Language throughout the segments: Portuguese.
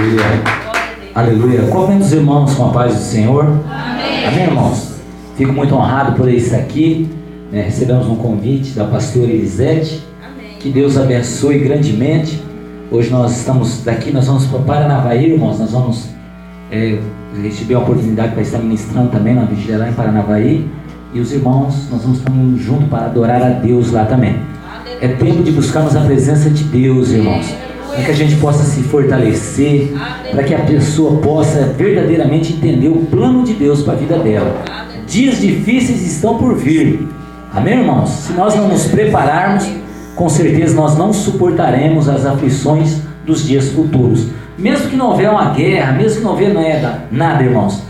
Aleluia. Aleluia. Cumprimento os irmãos com a paz do Senhor. Amém. Amém, irmãos? Fico muito honrado por estar aqui. Recebemos um convite da pastora Elisete. Amém. Que Deus abençoe grandemente. Hoje nós estamos daqui, nós vamos para Paranavaí, irmãos. Nós vamos receber a oportunidade para estar ministrando também na vigília lá em Paranavaí. E os irmãos, nós vamos estar juntos para adorar a Deus lá também. É tempo de buscarmos a presença de Deus, irmãos, para que a gente possa se fortalecer, para que a pessoa possa verdadeiramente entender o plano de Deus para a vida dela. Dias difíceis estão por vir. Amém, irmãos? Se nós não nos prepararmos, com certeza nós não suportaremos as aflições dos dias futuros. Mesmo que não houver uma guerra, mesmo que não houver nada, irmãos,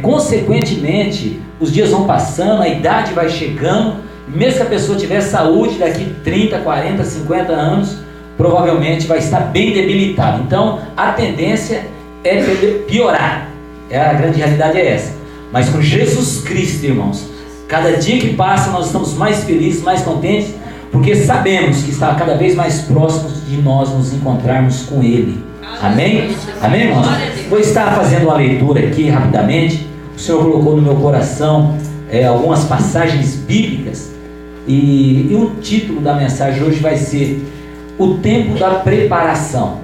consequentemente, os dias vão passando, a idade vai chegando, mesmo que a pessoa tiver saúde, daqui 30, 40, 50 anos, provavelmente vai estar bem debilitada. Então, a tendência é piorar. A grande realidade é essa. Mas com Jesus Cristo, irmãos, cada dia que passa nós estamos mais felizes, mais contentes, porque sabemos que está cada vez mais próximos de nós nos encontrarmos com Ele. Amém? Amém, irmãos? Vou estar fazendo uma leitura aqui rapidamente. O Senhor colocou no meu coração algumas passagens bíblicas e o título da mensagem hoje vai ser o tempo da preparação.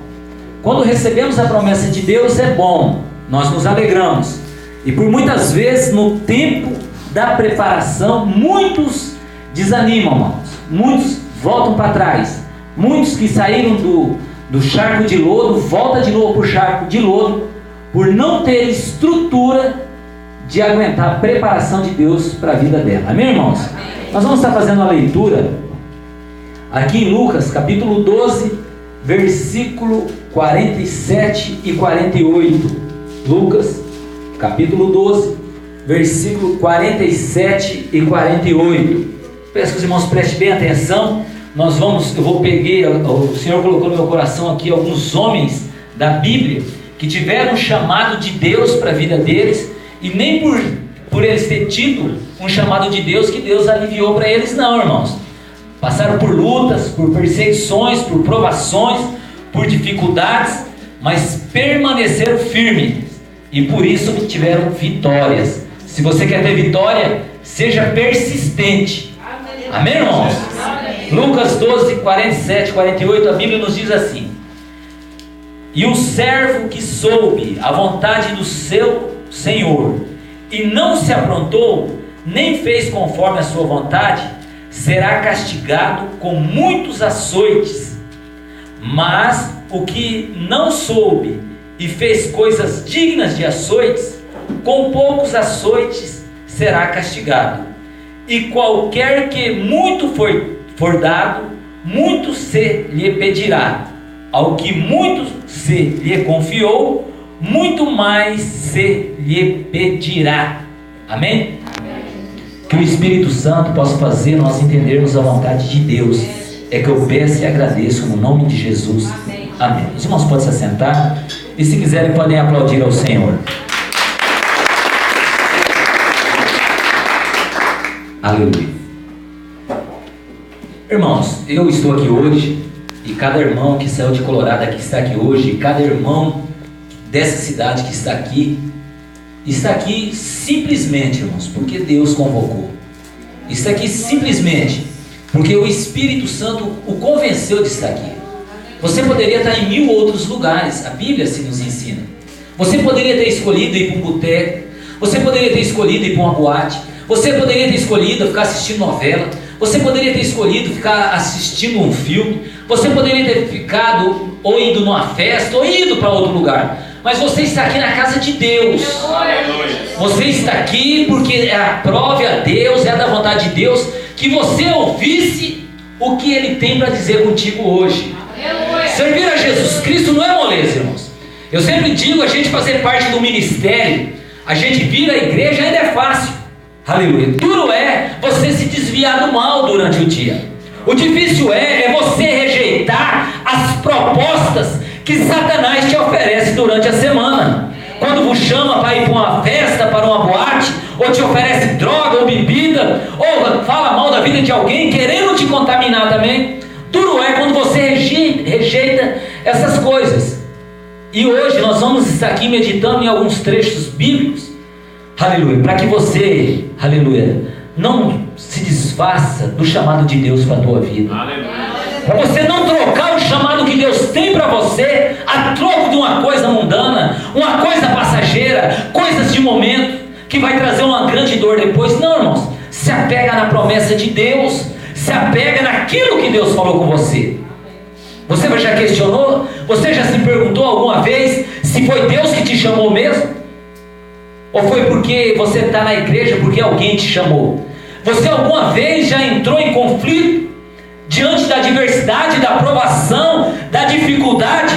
Quando recebemos a promessa de Deus é bom, nós nos alegramos, e por muitas vezes no tempo da preparação muitos desanimam, irmãos. Muitos voltam para trás, muitos que saíram do charco de lodo voltam de novo para o charco de lodo por não ter estrutura de aguentar a preparação de Deus para a vida dela. Amém, irmãos? Amém. Nós vamos estar fazendo a leitura aqui em Lucas, capítulo 12, versículo 47 e 48. Lucas, capítulo 12, versículo 47 e 48. Peço que os irmãos prestem bem atenção. O Senhor colocou no meu coração aqui alguns homens da Bíblia que tiveram um chamado de Deus para a vida deles, e nem por eles ter tido um chamado de Deus que Deus aliviou para eles, não, irmãos. Passaram por lutas, por perseguições, por provações, por dificuldades, mas permaneceram firmes e por isso tiveram vitórias. Se você quer ter vitória, seja persistente. Amém, irmãos? Amém. Lucas 12, 47, 48, a Bíblia nos diz assim: e o servo que soube a vontade do seu Senhor e não se aprontou, nem fez conforme a sua vontade, será castigado com muitos açoites. Mas o que não soube e fez coisas dignas de açoites, com poucos açoites será castigado. E qualquer que muito for dado, muito se lhe pedirá. Ao que muito se lhe confiou, muito mais se lhe pedirá. Amém? Amém? Que o Espírito Santo possa fazer nós entendermos a vontade de Deus. É que eu peço e agradeço no nome de Jesus. Amém. Amém. Os irmãos podem se assentar e, se quiserem, podem aplaudir ao Senhor. Aleluia. Irmãos, eu estou aqui hoje, e cada irmão que saiu de Colorado que está aqui hoje, e cada irmão dessa cidade que está aqui simplesmente, irmãos, porque Deus convocou. Está aqui simplesmente porque o Espírito Santo o convenceu de estar aqui. Você poderia estar em 1000 outros lugares, a Bíblia assim nos ensina. Você poderia ter escolhido ir para um boteco, você poderia ter escolhido ir para uma boate, você poderia ter escolhido ficar assistindo novela, você poderia ter escolhido ficar assistindo um filme, você poderia ter ficado ou ido numa festa ou ido para outro lugar. Mas você está aqui na casa de Deus. Você está aqui porque aprove a Deus, é da vontade de Deus que você ouvisse o que Ele tem para dizer contigo hoje. Servir a Jesus Cristo não é moleza, irmãos. Eu sempre digo, a gente fazer parte do ministério, a gente vir à igreja ainda é fácil. Aleluia. Duro é você se desviar do mal durante o dia. O difícil é você rejeitar as propostas que Satanás te oferece durante a semana. Quando vos chama para ir para uma festa, para uma boate, ou te oferece droga ou bebida, ou fala mal da vida de alguém, querendo te contaminar também. Duro é quando você rejeita essas coisas. E hoje nós vamos estar aqui meditando em alguns trechos bíblicos, aleluia, para que você, aleluia, não se desfaça do chamado de Deus para a tua vida. Para você não trocar o chamado que Deus tem para você a troco de uma coisa mundana, uma coisa passageira, coisas de momento, que vai trazer uma grande dor depois. Não, irmãos, se apega na promessa de Deus, se apega naquilo que Deus falou com você. Você já questionou? Você já se perguntou alguma vez se foi Deus que te chamou mesmo? Ou foi porque você está na igreja, porque alguém te chamou? Você alguma vez já entrou em conflito diante da adversidade, da provação, da dificuldade?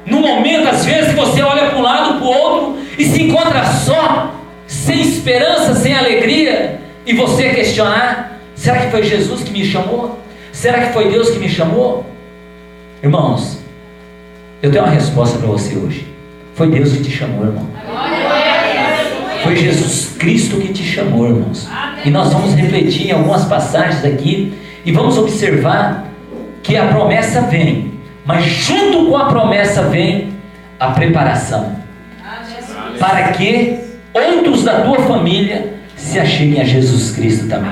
No momento, às vezes, você olha para um lado, para o outro e se encontra só, sem esperança, sem alegria, e você questionar: será que foi Jesus que me chamou? Será que foi Deus que me chamou? Irmãos, eu tenho uma resposta para você hoje. Foi Deus que te chamou, irmão. Foi Jesus Cristo que te chamou, irmãos. E nós vamos refletir em algumas passagens aqui e vamos observar que a promessa vem, mas junto com a promessa vem a preparação, para que outros da tua família se acheguem a Jesus Cristo também.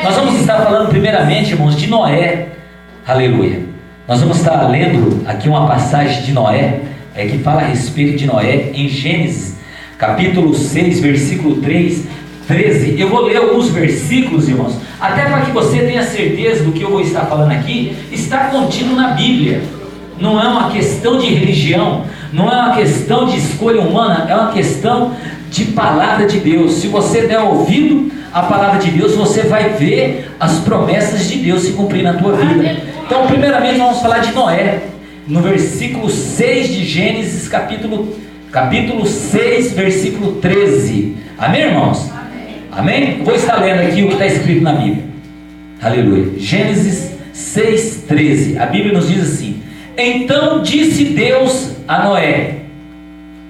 Nós vamos estar falando primeiramente, irmãos, de Noé. Aleluia. Nós vamos estar lendo aqui uma passagem de Noé, que fala a respeito de Noé, em Gênesis, capítulo 6, versículo 3, 13. Eu vou ler alguns versículos, irmãos, até para que você tenha certeza do que eu vou estar falando aqui, está contido na Bíblia. Não é uma questão de religião, não é uma questão de escolha humana, é uma questão de palavra de Deus. Se você der ouvido à palavra de Deus, você vai ver as promessas de Deus se cumprir na tua vida. Então, primeiramente, vamos falar de Noé, no versículo 6 de Gênesis, capítulo 6, versículo 13. Amém, irmãos? Amém? Vou estar lendo aqui o que está escrito na Bíblia. Aleluia. Gênesis 6, 13. A Bíblia nos diz assim: então disse Deus a Noé: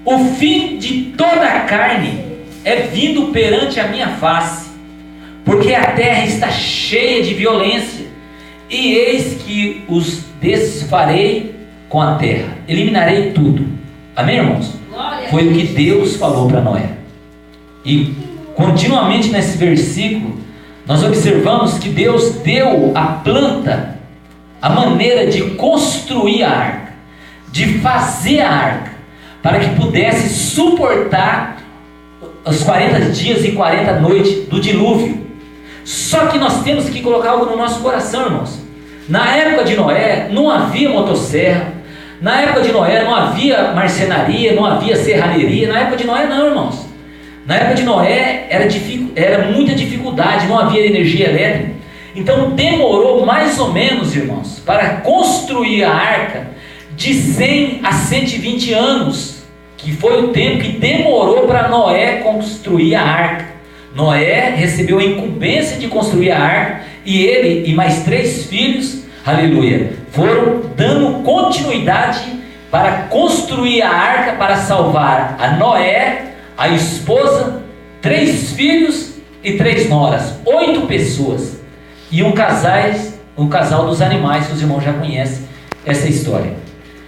o fim de toda a carne é vindo perante a minha face, porque a terra está cheia de violência, e eis que os desfarei com a terra, eliminarei tudo. Amém, irmãos? Foi o que Deus falou para Noé. E continuamente nesse versículo nós observamos que Deus deu a planta, a maneira de construir a arca, de fazer a arca, para que pudesse suportar os 40 dias e 40 noites do dilúvio. Só que nós temos que colocar algo no nosso coração, irmãos. Na época de Noé não havia motosserra, na época de Noé não havia marcenaria, não havia serralheria. Na época de Noé não, irmãos. Na época de Noé era muita dificuldade, não havia energia elétrica. Então demorou mais ou menos, irmãos, para construir a arca, de 100 a 120 anos, que foi o tempo que demorou para Noé construir a arca. Noé recebeu a incumbência de construir a arca, e ele e mais 3 filhos, aleluia, foram dando continuidade para construir a arca, para salvar a Noé, a esposa, 3 filhos e 3 noras, 8 pessoas, e um casal dos animais, que os irmãos já conhecem essa história.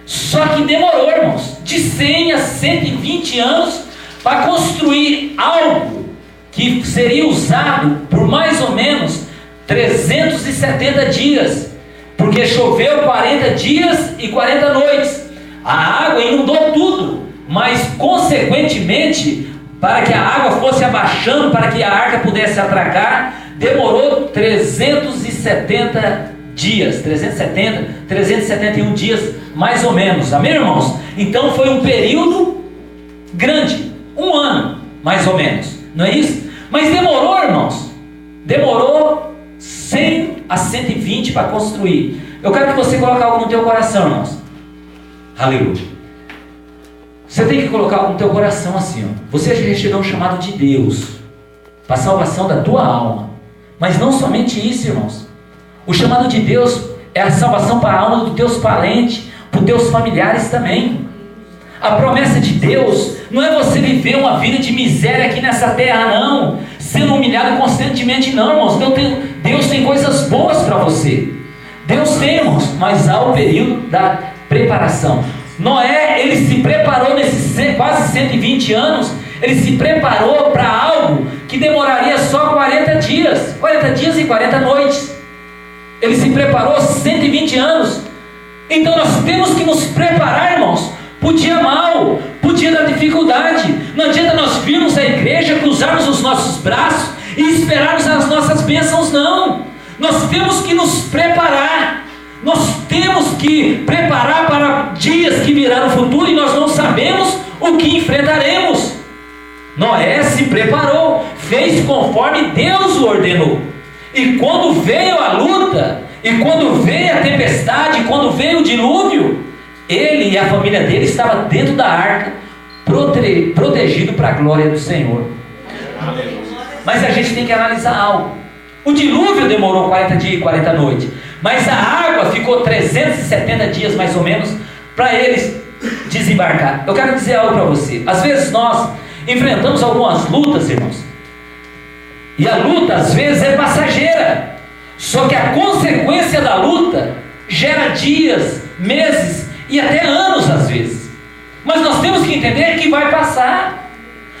Só que demorou, irmãos, de 100 a 120 anos para construir algo que seria usado por mais ou menos 370 dias, porque choveu 40 dias e 40 noites, a água inundou tudo, mas consequentemente, para que a água fosse abaixando, para que a arca pudesse atracar, demorou 371 dias mais ou menos. Amém, irmãos? Então foi um período grande, 1 ano mais ou menos, não é isso? Mas demorou, irmãos, demorou 100 a 120 para construir. Eu quero que você coloque algo no teu coração, irmãos. Aleluia. Você tem que colocar algo no teu coração assim, ó. Você recebeu um chamado de Deus para a salvação da tua alma. Mas não somente isso, irmãos. O chamado de Deus é a salvação para a alma dos teus parentes, para os teus familiares também. A promessa de Deus não é você viver uma vida de miséria aqui nessa terra, não, sendo humilhado constantemente, não, irmãos. Deus tem coisas boas para você. Deus tem, irmãos, mas há o período da preparação. Noé, ele se preparou nesses quase 120 anos, ele se preparou para algo que demoraria só 40 dias e 40 noites. Ele se preparou 120 anos. Então nós temos que nos preparar, irmãos, para o dia mau, para o dia da dificuldade. Não adianta nós virmos à igreja, cruzarmos os nossos braços e esperarmos as nossas bênçãos, não. Nós temos que nos preparar. Nós temos que preparar para dias que virão no futuro e nós não sabemos o que enfrentaremos. Noé se preparou, fez conforme Deus o ordenou. E quando veio a luta, e quando veio a tempestade, quando veio o dilúvio, ele e a família dele estavam dentro da arca, protegido para a glória do Senhor. Mas a gente tem que analisar algo. O dilúvio demorou 40 dias e 40 noites, mas a água ficou 370 dias mais ou menos para eles desembarcar. Eu quero dizer algo para você. Às vezes nós enfrentamos algumas lutas, irmãos, e a luta às vezes é passageira, só que a consequência da luta gera dias, meses e até anos às vezes. Mas nós temos que entender que vai passar.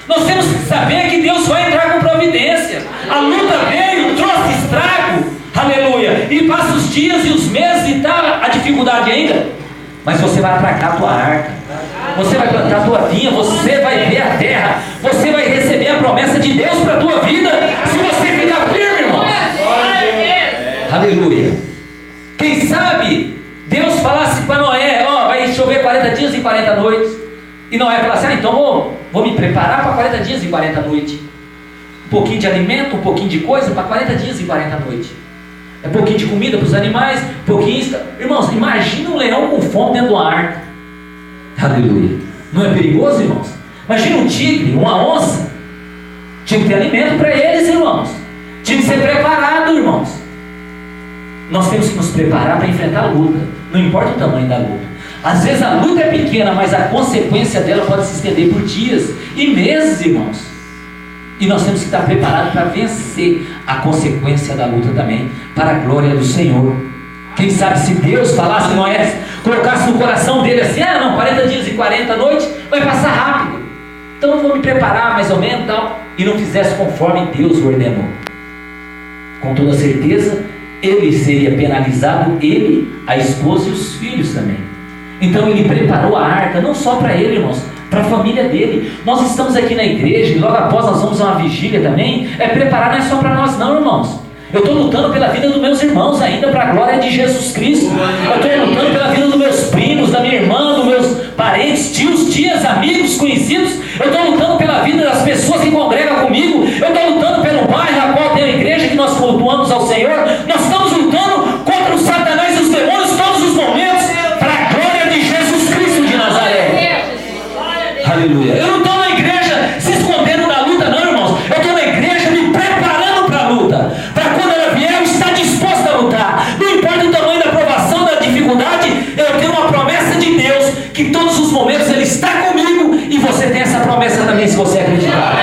Nós temos que saber que Deus vai entrar com providência. A luta veio, trouxe estrago, aleluia, e passa os dias e os meses e tá a dificuldade ainda, mas você vai atracar a tua arca, você vai plantar a tua vinha, você vai ver a terra, você vai receber a promessa de Deus para a tua vida, se você ficar firme, irmão. Aleluia. Quem sabe Deus falasse para Noé, vai chover 40 dias e 40 noites, e Noé falasse, então vou me preparar para 40 dias e 40 noites, um pouquinho de alimento, um pouquinho de coisa para 40 dias e 40 noites, um pouquinho de comida para os animais, irmãos, imagina um leão com fome dentro de uma arca. Aleluia. Não é perigoso, irmãos? Imagina um tigre, uma onça. Tinha que ter alimento para eles, irmãos. Tinha que ser preparado, irmãos. Nós temos que nos preparar para enfrentar a luta, não importa o tamanho da luta. Às vezes a luta é pequena, mas a consequência dela pode se estender por dias e meses, irmãos. E nós temos que estar preparados para vencer a consequência da luta também, para a glória do Senhor. Quem sabe se Deus falasse, Noé, colocasse no coração dele assim, 40 dias e 40 noites, vai passar rápido, então eu vou me preparar mais ou menos, tal, e não fizesse conforme Deus ordenou, com toda certeza, ele seria penalizado, ele, a esposa e os filhos também. Então ele preparou a arca, não só para ele, irmãos, para a família dele. Nós estamos aqui na igreja, e logo após nós vamos a uma vigília também, preparar não é só para nós não, irmãos. Eu estou lutando pela vida dos meus irmãos ainda, para a glória de Jesus Cristo. Eu estou lutando pela vida dos meus primos, da minha irmã, dos meus parentes, tios, tias, amigos, conhecidos. Eu estou lutando pela vida das pessoas que congregam comigo. Eu estou lutando pelo bairro a qual tem a igreja que nós cultuamos ao Senhor. Nós estamos lutando contra o Satanás e os demônios todos os momentos, para a glória de Jesus Cristo de Nazaré. Aleluia. Eu não estou na igreja se escondendo da luta não, irmãos. Eu estou na igreja me preparando para a luta, para quando ela vier eu estar disposto a lutar. Não importa o tamanho da provação, da dificuldade, eu tenho uma promessa de Deus, que todos os momentos Ele está comigo, e você tem essa promessa também, se você acreditar.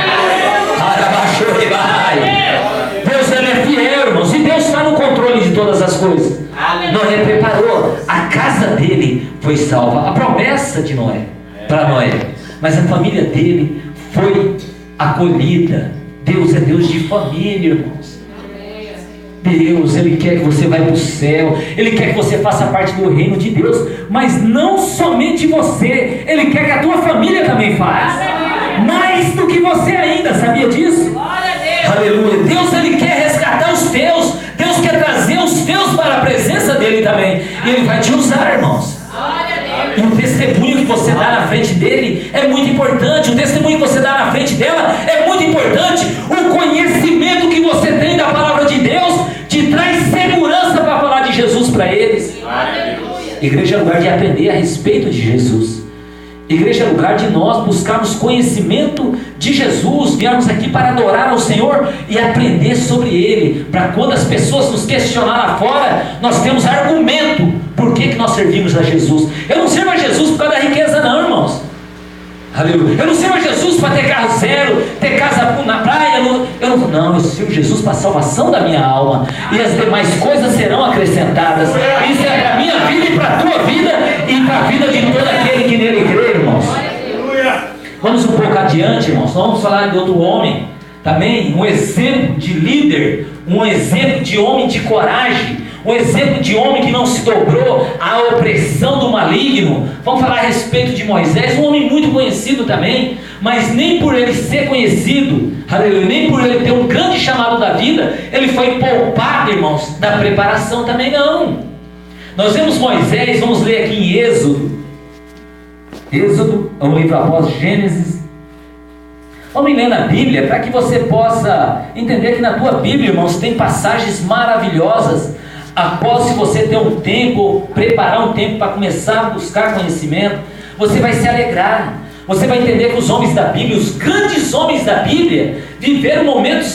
Deus, Ele é fiel, irmãos, e Deus está no controle de todas as coisas. Noé preparou, a casa dele foi salva, a promessa de Noé para Noé, mas a família dele foi acolhida. Deus é Deus de família, irmãos. Deus, Ele quer que você vá para o céu, Ele quer que você faça parte do reino de Deus, mas não somente você, Ele quer que a tua família também faça, mais do que você ainda, sabia disso? Aleluia. Deus, Ele quer resgatar os teus, Deus quer trazer os teus para a presença dEle também, e Ele vai te usar, irmãos. E o testemunho que você dá na frente dele é muito importante, o testemunho que você dá na frente dela é muito importante. O conhecimento que você tem da palavra de Deus te traz segurança para falar de Jesus para eles. Igreja é lugar de aprender a respeito de Jesus. Igreja é lugar de nós buscarmos conhecimento de Jesus, viermos aqui para adorar ao Senhor e aprender sobre Ele, para quando as pessoas nos questionar lá fora, nós temos argumento por que nós servimos a Jesus. Eu não sirvo a Jesus por causa da riqueza não, irmãos. Aleluia. Eu não sirvo a Jesus para ter carro zero, ter casa na praia, eu sirvo Jesus para a salvação da minha alma, e as demais coisas serão acrescentadas. Isso é para a minha vida e para a tua vida, e para a vida de todo aquele que nele crê, irmãos. Vamos um pouco adiante, irmãos. Nós vamos falar de outro homem, também um exemplo de líder, um exemplo de homem de coragem, um exemplo de homem que não se dobrou à opressão do maligno. Vamos falar a respeito de Moisés, um homem muito conhecido também, mas nem por ele ser conhecido, aleluia, nem por ele ter um grande chamado da vida, ele foi poupado, irmãos, da preparação também não. Nós vemos Moisés, vamos ler aqui em Êxodo é um livro após Gênesis. Vamos ler na Bíblia para que você possa entender que na tua Bíblia, irmãos, tem passagens maravilhosas. Após, se você ter um tempo, preparar um tempo para começar a buscar conhecimento, você vai se alegrar. Você vai entender que os homens da Bíblia, os grandes homens da Bíblia, viveram momentos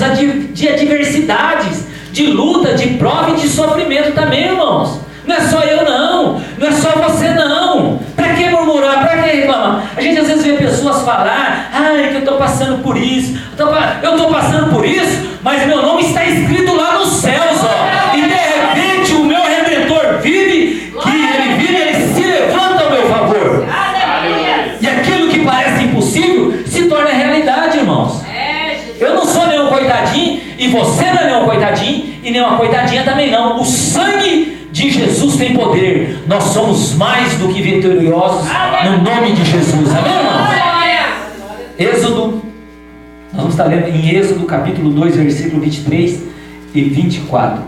de adversidades, de luta, de prova e de sofrimento também, irmãos. Não é só eu não, não é só você não. Para que murmurar, para que reclamar? A gente às vezes vê pessoas falar, que eu estou passando por isso, eu estou passando por isso, mas meu nome está escrito lá nos céus, ó. E de repente o meu Redentor vive, que ele vive, ele se levanta ao meu favor. E aquilo que parece impossível se torna realidade, irmãos. Eu não sou nenhum coitadinho, e você não é nenhum coitadinho, e nenhuma coitadinha também não. O sangue de Jesus tem poder. Nós somos mais do que vitoriosos no nome de Jesus. Amém, irmãos? Êxodo, nós vamos estar lendo em Êxodo capítulo 2, versículo 23 e 24.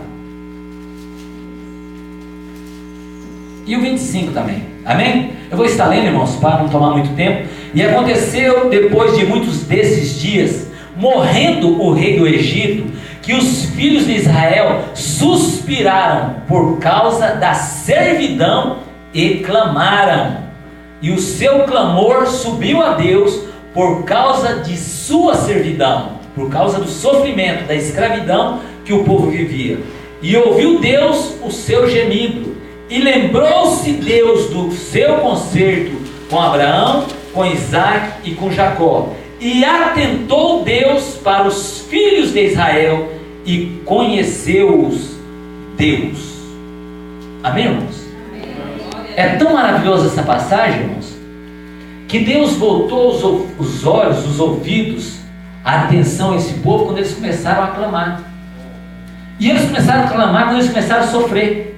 E o 25 também. Amém? Eu vou estar lendo, irmãos, para não tomar muito tempo. E aconteceu depois de muitos desses dias, morrendo o rei do Egito, que os filhos de Israel suspiraram por causa da servidão e clamaram. E o seu clamor subiu a Deus por causa de sua servidão, por causa do sofrimento, da escravidão que o povo vivia. E ouviu Deus o seu gemido, e lembrou-se Deus do seu concerto com Abraão, com Isaac e com Jacó. E atentou Deus para os filhos de Israel e conheceu-os Deus. Amém, irmãos? É tão maravilhosa essa passagem, irmãos, que Deus voltou os olhos, os ouvidos, a atenção a esse povo quando eles começaram a clamar. E eles começaram a clamar quando eles começaram a sofrer.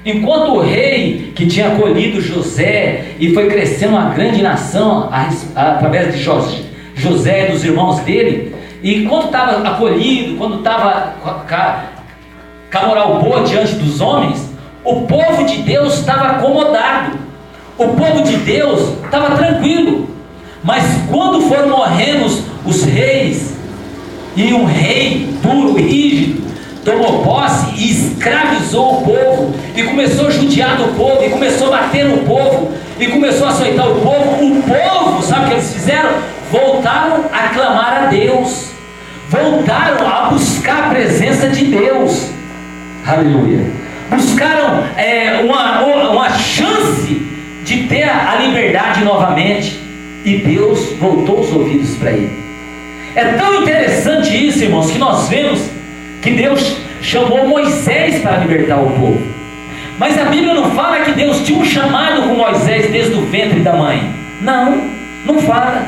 Enquanto o rei que tinha acolhido José e foi crescendo uma grande nação através de José e dos irmãos dele, e quando estava acolhido, quando estava com a moral boa diante dos homens, o povo de Deus estava acomodado, o povo de Deus estava tranquilo. Mas quando foram morrendo os reis, e um rei duro e rígido tomou posse e escravizou o povo, e começou a judiar do povo, e começou a bater no povo, e começou a açoitar o povo, sabe o que eles fizeram? Voltaram a clamar a Deus, voltaram a buscar a presença de Deus, aleluia, buscaram uma chance de ter a liberdade novamente, e Deus voltou os ouvidos para ele. É tão interessante isso, irmãos, que nós vemos que Deus chamou Moisés para libertar o povo, mas a Bíblia não fala que Deus tinha um chamado com Moisés desde o ventre da mãe. Não fala.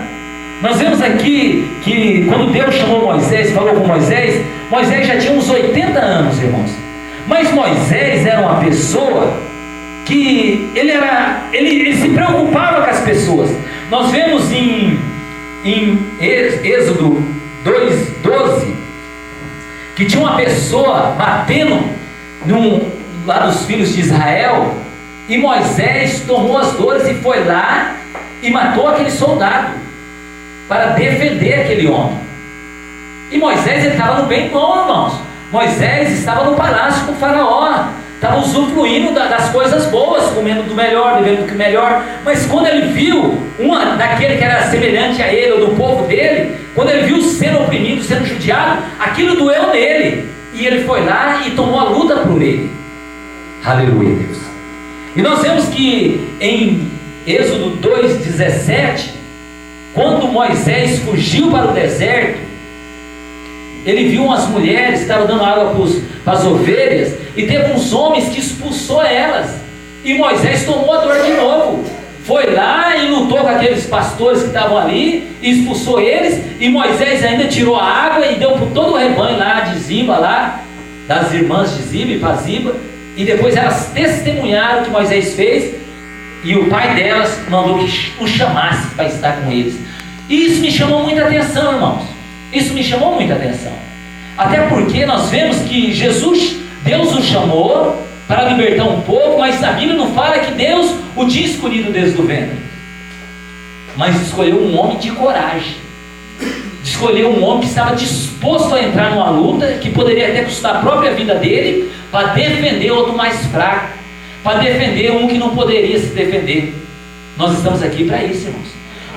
Nós vemos aqui que quando Deus chamou Moisés, falou com Moisés, Moisés já tinha uns 80 anos, irmãos. Mas Moisés era uma pessoa que ele se preocupava com as pessoas. Nós vemos em Êxodo 2:12 que tinha uma pessoa batendo lá dos filhos de Israel, e Moisés tomou as dores e foi lá e matou aquele soldado para defender aquele homem. E Moisés estava no bem bom, irmãos. Moisés estava no palácio com o faraó, estava usufruindo das coisas boas, comendo do melhor, bebendo do melhor. Mas quando ele viu daquele que era semelhante a ele, ou do povo dele, quando ele viu sendo oprimido, sendo judiado, aquilo doeu nele, e ele foi lá e tomou a luta por ele. Aleluia, Deus. E nós vemos que em Êxodo 2:17, quando Moisés fugiu para o deserto, ele viu umas mulheres que estavam dando água para as ovelhas, e teve uns homens que expulsou elas. E Moisés tomou a dor de novo. Foi lá e lutou com aqueles pastores que estavam ali, expulsou eles, e Moisés ainda tirou a água e deu para todo o rebanho lá de Ziba, lá, das irmãs de Ziba e Paziba, e depois elas testemunharam o que Moisés fez, e o pai delas mandou que o chamasse para estar com eles. E isso me chamou muita atenção, irmãos. Isso me chamou muita atenção. Até porque nós vemos que Deus o chamou para libertar um povo, mas a Bíblia não fala que Deus o tinha escolhido desde o ventre, mas escolheu um homem de coragem, escolheu um homem que estava disposto a entrar numa luta que poderia até custar a própria vida dele, para defender outro mais fraco, para defender um que não poderia se defender. Nós estamos aqui para isso, irmãos.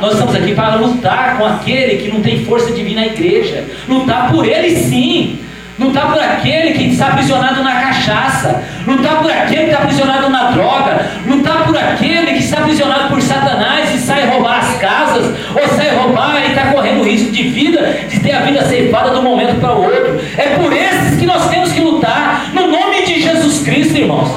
Nós estamos aqui para lutar com aquele que não tem força de vir na igreja, lutar por ele sim. Lutar por aquele que está aprisionado na cachaça, lutar por aquele que está aprisionado na droga, lutar por aquele que está aprisionado por Satanás e sai roubar as casas, ou sai roubar e está correndo risco de vida, de ter a vida ceifada de um momento para o outro. É por esses que nós temos que lutar, no nome de Jesus Cristo, irmãos.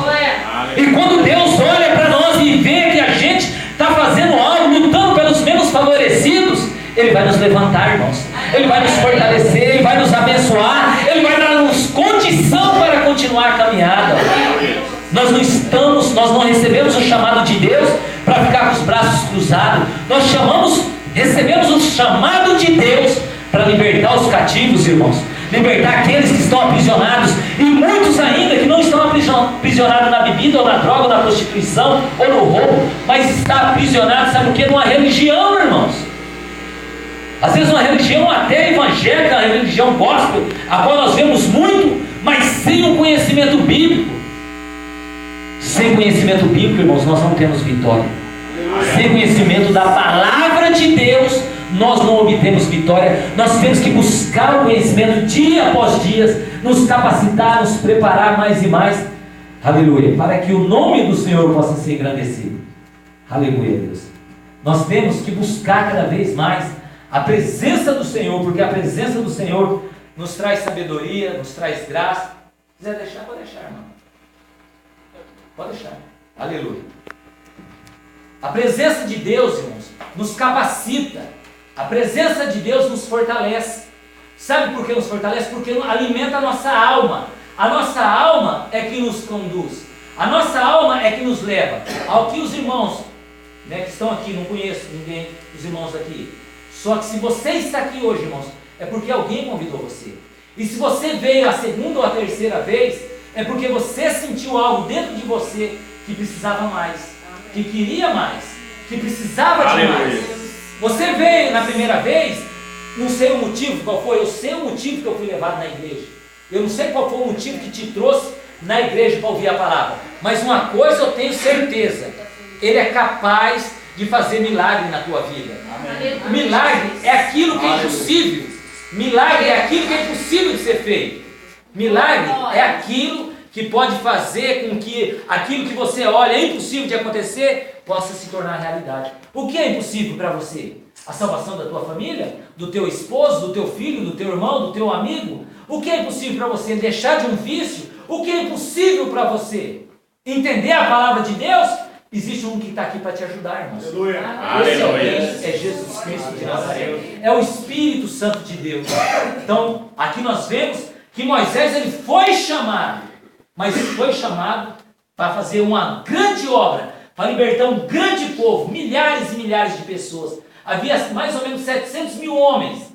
E quando Deus olha para nós e vê que a gente está fazendo algo, lutando pelos menos favorecidos, Ele vai nos levantar, irmãos. Ele vai nos fortalecer, Ele vai nos abençoar, Ele vai dar-nos condição para continuar a caminhada. Nós não recebemos o chamado de Deus para ficar com os braços cruzados. Nós recebemos o chamado de Deus para libertar os cativos, irmãos. Libertar aqueles que estão aprisionados, e muitos ainda que não estão aprisionados na bebida, ou na droga, ou na prostituição, ou no roubo, mas está aprisionado, sabe o que? Numa religião, irmãos. Às vezes uma religião até evangélica, uma religião gospel, a qual nós vemos muito, mas sem o conhecimento bíblico. Sem conhecimento bíblico, irmãos, nós não temos vitória. Sem conhecimento da palavra de Deus, nós não obtemos vitória. Nós temos que buscar o conhecimento dia após dia, nos capacitar, nos preparar mais e mais, aleluia, para que o nome do Senhor possa ser engrandecido. Aleluia, Deus. Nós temos que buscar cada vez mais a presença do Senhor, porque a presença do Senhor nos traz sabedoria, nos traz graça. Se quiser deixar, pode deixar, irmão. Pode deixar. Aleluia. A presença de Deus, irmãos, nos capacita. A presença de Deus nos fortalece. Sabe por que nos fortalece? Porque alimenta a nossa alma. A nossa alma é que nos conduz. A nossa alma é que nos leva. Ao que os irmãos, que estão aqui, não conheço ninguém dos irmãos aqui. Só que se você está aqui hoje, irmãos, é porque alguém convidou você. E se você veio a segunda ou a terceira vez, é porque você sentiu algo dentro de você que precisava mais, que queria mais, que precisava de mais. Você veio na primeira vez, não sei o motivo qual foi, eu sei o motivo que eu fui levado na igreja. Eu não sei qual foi o motivo que te trouxe na igreja para ouvir a palavra. Mas uma coisa eu tenho certeza, Ele é capaz de fazer milagre na tua vida. Amém. Milagre é aquilo que é impossível. Milagre é aquilo que é impossível de ser feito. Milagre é aquilo que pode fazer com que aquilo que você olha é impossível de acontecer, possa se tornar realidade. O que é impossível para você? A salvação da tua família? Do teu esposo, do teu filho, do teu irmão, do teu amigo? O que é impossível para você? Deixar de um vício? O que é impossível para você? Entender a palavra de Deus? Existe um que está aqui para te ajudar, irmãos. Esse é Jesus Cristo de Nazaré. É o Espírito Santo de Deus. Então, aqui nós vemos que Moisés ele foi chamado, mas ele foi chamado para fazer uma grande obra, para libertar um grande povo, milhares e milhares de pessoas. Havia mais ou menos 700 mil homens.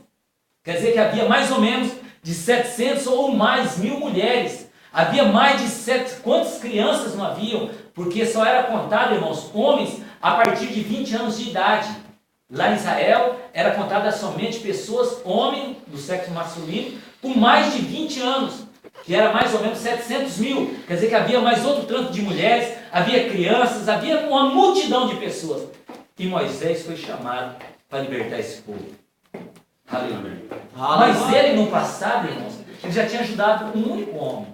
Quer dizer que havia mais ou menos de 700 ou mais mil mulheres. Havia mais de quantas crianças não haviam? Porque só era contado, irmãos, homens a partir de 20 anos de idade. Lá em Israel era contada somente pessoas, homens do sexo masculino, com mais de 20 anos, que era mais ou menos 700 mil. Quer dizer que havia mais outro tanto de mulheres, havia crianças, havia uma multidão de pessoas. E Moisés foi chamado para libertar esse povo. Aleluia. Mas ele no passado, irmãos, ele já tinha ajudado um único homem.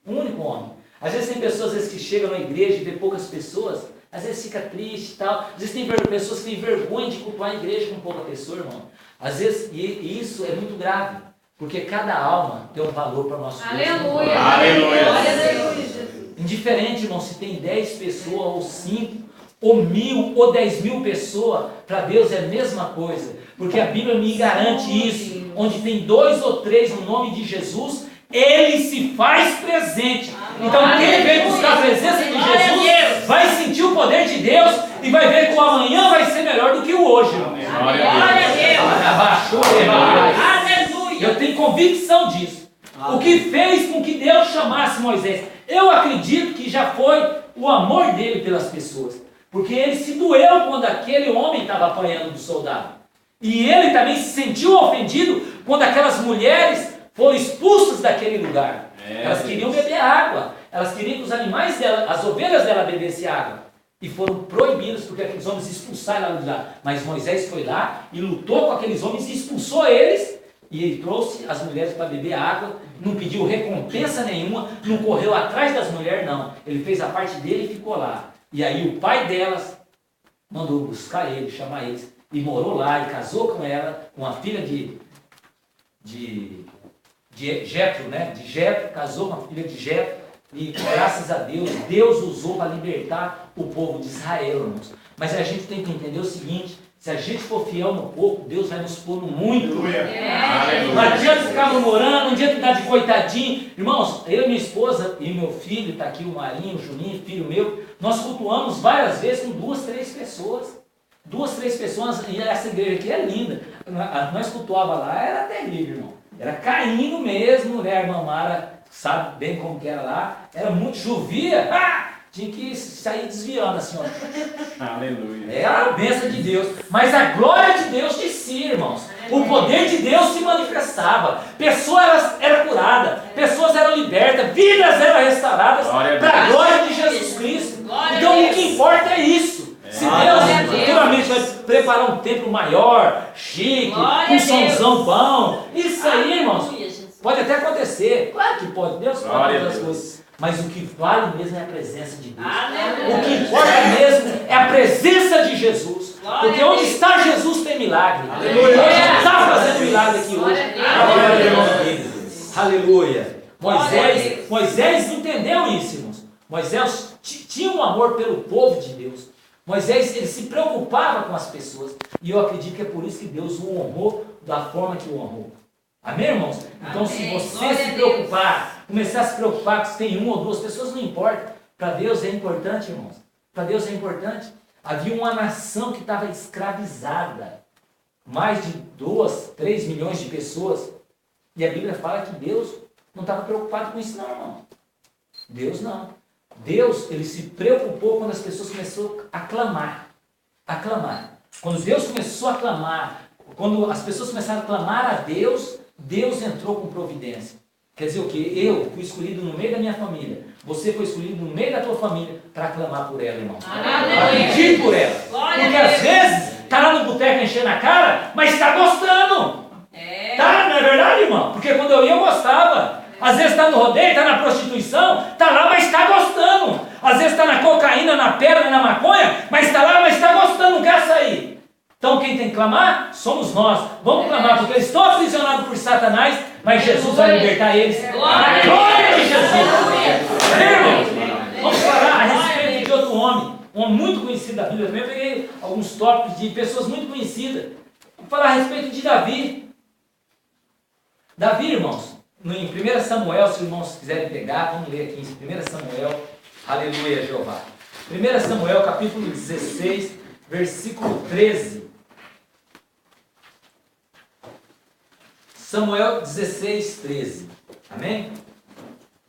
Um único homem. Às vezes tem pessoas que chegam na igreja e vê poucas pessoas, às vezes fica triste e tal. Às vezes tem pessoas que têm vergonha de cultuar a igreja com pouca pessoa, irmão. Às vezes, e isso é muito grave, porque cada alma tem um valor para o nosso Deus. Aleluia! Aleluia! Indiferente, irmão, se tem 10 pessoas, ou 5, ou 1000, ou 10.000 pessoas, para Deus é a mesma coisa. Porque a Bíblia me garante isso. Onde tem 2 ou 3 no nome de Jesus, Ele se faz presente. Então quem vem buscar a presença de Jesus, vai sentir o poder de Deus e vai ver que o amanhã vai ser melhor do que o hoje. Glória a Deus. Eu tenho convicção disso. O que fez com que Deus chamasse Moisés? Eu acredito que já foi o amor dele pelas pessoas. Porque ele se doeu quando aquele homem estava apanhando do soldado. E ele também se sentiu ofendido quando aquelas mulheres foram expulsas daquele lugar. Elas queriam beber água. Elas queriam que os animais dela, as ovelhas dela bebessem água. E foram proibidas porque aqueles homens expulsaram ela de lá. Mas Moisés foi lá e lutou com aqueles homens e expulsou eles. E ele trouxe as mulheres para beber água, não pediu recompensa nenhuma, não correu atrás das mulheres, não. Ele fez a parte dele e ficou lá. E aí o pai delas mandou buscar ele, chamar eles, e morou lá, e casou com ela, com a filha de Jetro, né? De Jetro, casou com a filha de Jetro, e graças a Deus, Deus usou para libertar o povo de Israel, irmãos. Mas a gente tem que entender o seguinte: se a gente for fiel no pouco, Deus vai nos pôr no muito. Não adianta ficar murmurando, não adianta dar de coitadinho. Irmãos, eu e minha esposa e meu filho, está aqui o Marinho, o Juninho, filho meu, nós cultuamos várias vezes com 2, 3 pessoas. 2, 3 pessoas, e essa igreja aqui é linda. Nós cultuava lá, era terrível, irmão. Era caindo mesmo, né? A irmã Mara sabe bem como que era lá. Era muito, chovia, tinha que sair desviando assim, ó. Aleluia. Era a bênção de Deus. Mas a glória de Deus descia, irmãos. O poder de Deus se manifestava. Pessoas eram curadas, pessoas eram libertas, vidas eram restauradas para a glória de Jesus Cristo. Então o que importa é isso. Se Deus futuramente vai preparar um templo maior, chique, com somzão bom, isso aí, irmãos, pode até acontecer. Claro que pode. Deus pode fazer as coisas. Mas o que vale mesmo é a presença de Deus. O que importa mesmo é a presença de Jesus. Porque onde está Jesus tem milagre. Ele está fazendo milagre aqui hoje. Aleluia. Moisés entendeu isso, irmãos. Moisés tinha um amor pelo povo de Deus. Moisés, ele se preocupava com as pessoas. E eu acredito que é por isso que Deus o honrou da forma que o honrou. Amém, irmãos? Então, se você se preocupar, começar a se preocupar que tem 1 ou 2 pessoas, não importa. Para Deus é importante, irmãos. Para Deus é importante. Havia uma nação que estava escravizada. Mais de 2, 3 milhões de pessoas. E a Bíblia fala que Deus não estava preocupado com isso, não, irmão. Deus não. Deus, ele se preocupou quando as pessoas começaram a clamar. A clamar. Quando Deus começou a clamar, quando as pessoas começaram a clamar a Deus, Deus entrou com providência. Quer dizer o quê? Eu fui escolhido no meio da minha família. Você foi escolhido no meio da tua família para clamar por ela, irmão. Para pedir por ela. Porque às vezes está lá no boteco enchendo a cara, mas está gostando. Tá? Não é verdade, irmão? Porque quando eu ia, eu gostava. Às vezes está no rodeio, está na prostituição, está lá, mas está gostando. Às vezes está na cocaína, na pedra, na maconha, mas está lá, mas está gostando, não quer sair. Então quem tem que clamar somos nós. Vamos clamar, porque eles estão aprisionados por Satanás, mas Jesus vai libertar eles. Glória a Jesus! Irmãos, vamos falar a respeito de outro homem, um homem muito conhecido da Bíblia. Eu também peguei alguns tópicos de pessoas muito conhecidas. Vamos falar a respeito de Davi. Davi, irmãos, em 1 Samuel, se os irmãos quiserem pegar, vamos ler aqui em 1 Samuel, aleluia, Jeová. 1 Samuel, capítulo 16, versículo 13. Samuel 16, 13. Amém?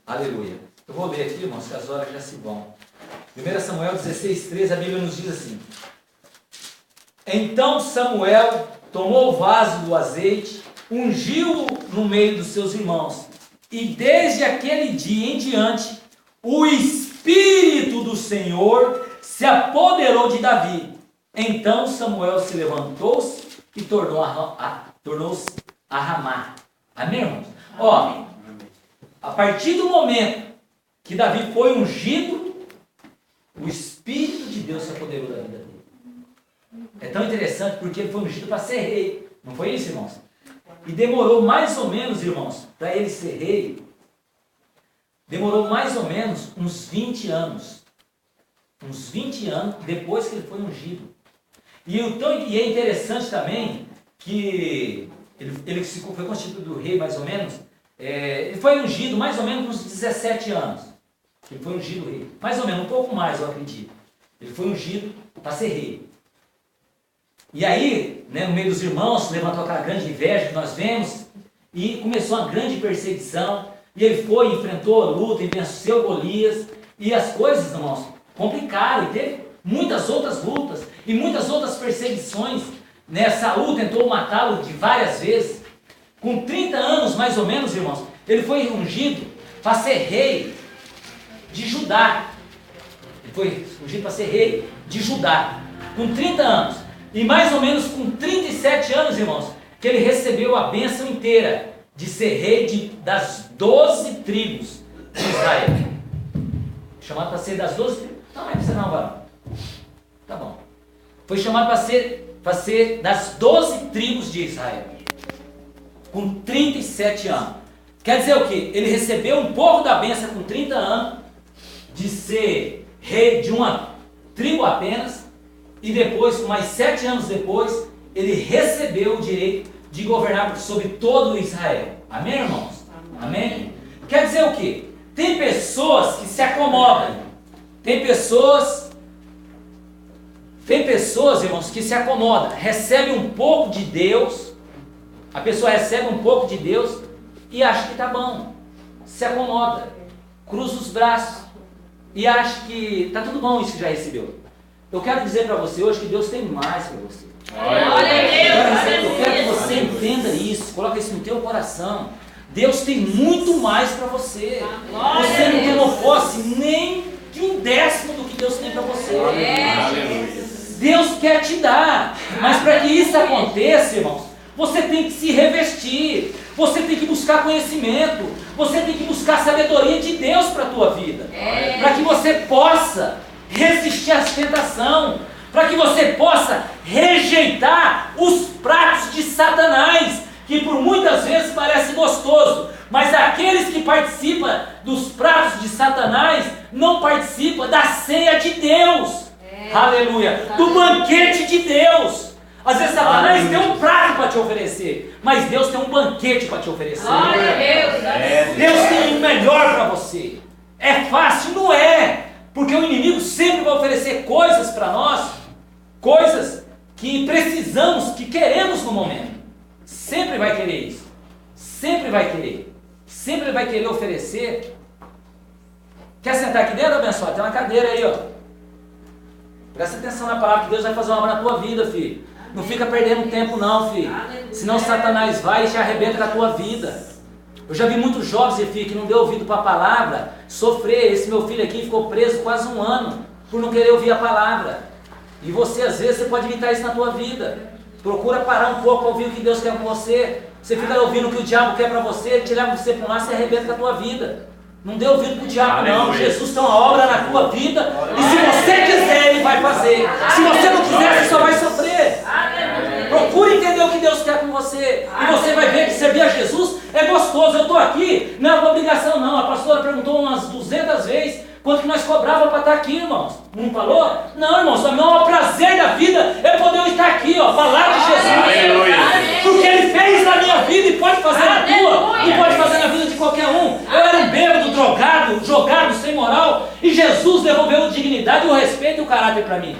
Aleluia. Eu vou ler aqui, irmãos, que as horas já se vão. 1 Samuel 16, 13, a Bíblia nos diz assim: Então Samuel tomou o vaso do azeite, ungiu-o no meio dos seus irmãos, e desde aquele dia em diante, o Espírito do Senhor se apoderou de Davi. Então Samuel se levantou-se e tornou-se a Ramá. Amém, irmãos? Ó, a partir do momento que Davi foi ungido, o Espírito de Deus se apoderou da vida dele. É tão interessante porque ele foi ungido para ser rei. Não foi isso, irmãos? E demorou mais ou menos, irmãos, para ele ser rei, Demorou mais ou menos uns 20 anos. Uns 20 anos depois que ele foi ungido. E é interessante também que ele foi constituído rei mais ou menos. Ele foi ungido mais ou menos com uns 17 anos. Ele foi ungido rei. Mais ou menos, um pouco mais, eu acredito. Ele foi ungido para ser rei. E aí, né, no meio dos irmãos, levantou aquela grande inveja que nós vemos. E começou uma grande perseguição. E ele foi, enfrentou a luta, e venceu Golias. E as coisas, irmãos, complicaram. E teve muitas outras lutas. E muitas outras perseguições. Né? Saul tentou matá-lo de várias vezes. Com 30 anos, mais ou menos, irmãos, ele foi ungido para ser rei de Judá. Ele foi ungido para ser rei de Judá. Com 30 anos. E mais ou menos com 37 anos, irmãos, que ele recebeu a bênção inteira de ser rei das 12 tribos de Israel. Chamado para ser das 12 tribos. Não é para ser não, varão. Tá bom. Foi chamado para ser das 12 tribos de Israel. Com 37 anos. Quer dizer o quê? Ele recebeu um pouco da bênção com 30 anos, de ser rei de uma tribo apenas, e depois, mais 7 anos depois, ele recebeu o direito de governar sobre todo o Israel. Amém, irmãos? Amém? Quer dizer o quê? Tem pessoas que se acomodam. Tem pessoas, irmãos, que se acomodam. Recebe um pouco de Deus. A pessoa recebe um pouco de Deus e acha que está bom. Se acomoda. Cruza os braços. E acha que está tudo bom isso que já recebeu. Eu quero dizer para você hoje que Deus tem mais para você. Eu quero que você entenda isso. Coloca isso no teu coração. Deus tem muito mais para você. Você não tomou posse nem de 1/10 do que Deus tem para você. Deus quer te dar. Mas para que isso aconteça, irmãos, você tem que se revestir. Você tem que buscar conhecimento. Você tem que buscar sabedoria de Deus para a tua vida. Para que você possa resistir às tentações. Para que você possa rejeitar os pratos de Satanás, que por muitas vezes parece gostoso, mas aqueles que participam dos pratos de Satanás não participam da ceia de Deus. Aleluia! Do banquete de Deus. Às vezes Satanás tem um prato para te oferecer, mas Deus tem um banquete para te oferecer. Deus tem o melhor para você. É fácil? Não é. Porque o inimigo sempre vai oferecer coisas para nós, coisas que precisamos, que queremos no momento. Sempre vai querer isso. Sempre vai querer. Sempre vai querer oferecer. Quer sentar aqui dentro, abençoado? Tem uma cadeira aí, ó. Presta atenção na palavra que Deus vai fazer uma obra na tua vida, filho. Não fica perdendo tempo não, filho. Senão Satanás vai e te arrebenta com a tua vida. Eu já vi muitos jovens, filho, que não deu ouvido para a palavra, sofrer. Esse meu filho aqui ficou preso quase 1 ano por não querer ouvir a palavra. E você, às vezes, você pode evitar isso na tua vida. Procura parar um pouco para ouvir o que Deus quer com você. Você fica ouvindo o que o diabo quer para você, ele te leva você para lá, você arrebenta com a tua vida. Não dê ouvido para o diabo, não. Jesus tem uma obra na tua vida. E se você quiser, ele vai fazer. Se você não quiser, você só vai sofrer. Procure entender o que Deus quer com você. E você vai ver que servir a Jesus é gostoso. Eu estou aqui, não é uma obrigação não. A pastora perguntou umas 200 vezes quanto que nós cobrava para estar aqui, irmãos. Não falou? Não, irmãos, o maior prazer da vida é poder estar aqui, ó, falar de Jesus. Porque Ele fez na minha vida e pode fazer na tua. E pode fazer na vida de qualquer um. Eu era um bêbado, drogado, jogado, sem moral. E Jesus devolveu a dignidade, o respeito e o caráter para mim.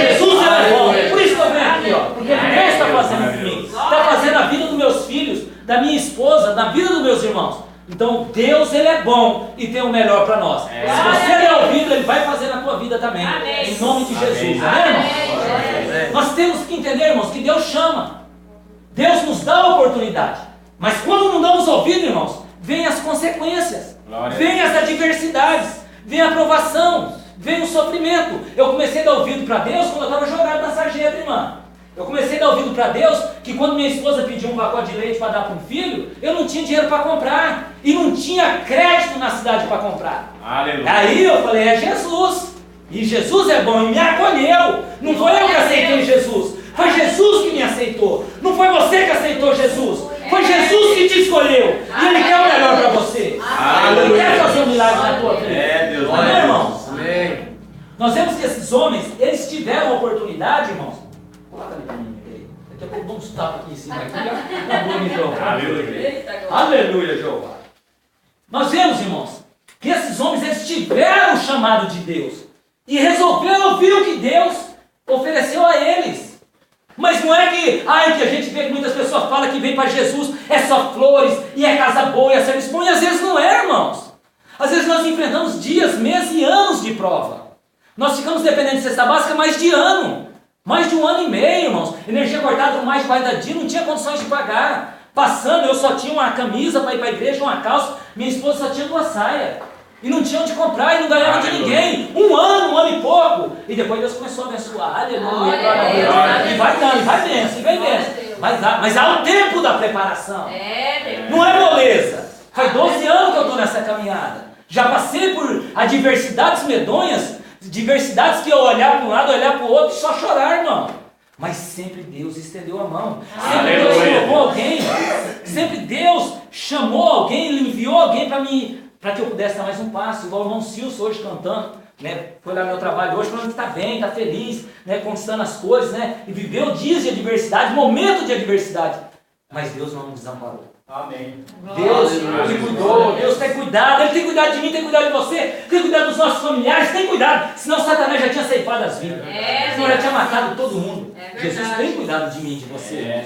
Jesus é bom. Por isso que eu venho aqui, ó. Porque Deus está fazendo comigo. Está fazendo a vida dos meus filhos, da minha esposa, da vida dos meus irmãos. Então Deus, Ele é bom e tem o melhor para nós. Se você der ouvido, Ele vai fazer na tua vida também. Em nome de Jesus. Amém, irmãos? Nós temos que entender, irmãos, que Deus chama. Deus nos dá a oportunidade. Mas quando não damos ouvido, irmãos, vem as consequências. Vem as adversidades. Vem a provação. Vem o sofrimento. Eu comecei a dar ouvido para Deus quando eu estava jogado na sarjeta, irmã. Eu comecei a dar ouvido para Deus que quando minha esposa pediu um pacote de leite para dar para um filho, eu não tinha dinheiro para comprar. E não tinha crédito na cidade para comprar. Aleluia. Aí eu falei, é Jesus. E Jesus é bom e me acolheu. Não foi eu que aceitei Jesus. Foi Jesus que me aceitou. Não foi você que aceitou Jesus. Foi Jesus que te escolheu. E Ele quer o melhor para você. Ele quer fazer levou uns tapas aqui em cima, aqui, acabou o microfone. Aleluia. Aleluia, Jeová. Nós vemos, irmãos, que esses homens, eles tiveram o chamado de Deus e resolveram ouvir o que Deus ofereceu a eles. Mas não é que a gente vê que muitas pessoas falam que vem para Jesus, é só flores, e é casa boa, e é serviço bom, e às vezes não é, irmãos. Às vezes nós enfrentamos dias, meses e anos de prova. Nós ficamos dependendo de cesta básica mais de ano. Mais de 1 ano e meio, irmãos. Energia cortada por mais de 40 dias, não tinha condições de pagar. Passando, eu só tinha uma camisa para ir para a igreja, uma calça. Minha esposa só tinha 2 saias. E não tinha onde comprar, e não ganhava de ninguém. 1 ano e pouco. E depois Deus começou a abençoar. Aleluia. E vai dando, e vai bênção, e vai bênção. Mas há o tempo da preparação. Não é moleza. Faz 12 anos que eu estou nessa caminhada. Já passei por adversidades medonhas, diversidades que eu olhar para um lado, olhar para o outro e só chorar, irmão. Mas sempre Deus estendeu a mão. Sempre Deus colocou alguém. Sempre Deus chamou alguém, Ele enviou alguém para que eu pudesse dar mais um passo. Igual o irmão Silson hoje cantando, né? Foi lá no meu trabalho hoje, falando que está bem, está feliz, né? Conquistando as coisas, né? E viveu dias de adversidade, momento de adversidade. Mas Deus não nos desamparou. Amém. Deus te cuidou, Deus tem cuidado, Ele tem cuidado de mim, tem cuidado de você, tem cuidado dos nossos familiares, tem cuidado, senão Satanás já tinha ceifado as vidas, senão já tinha matado todo mundo. Jesus tem cuidado de mim, de você,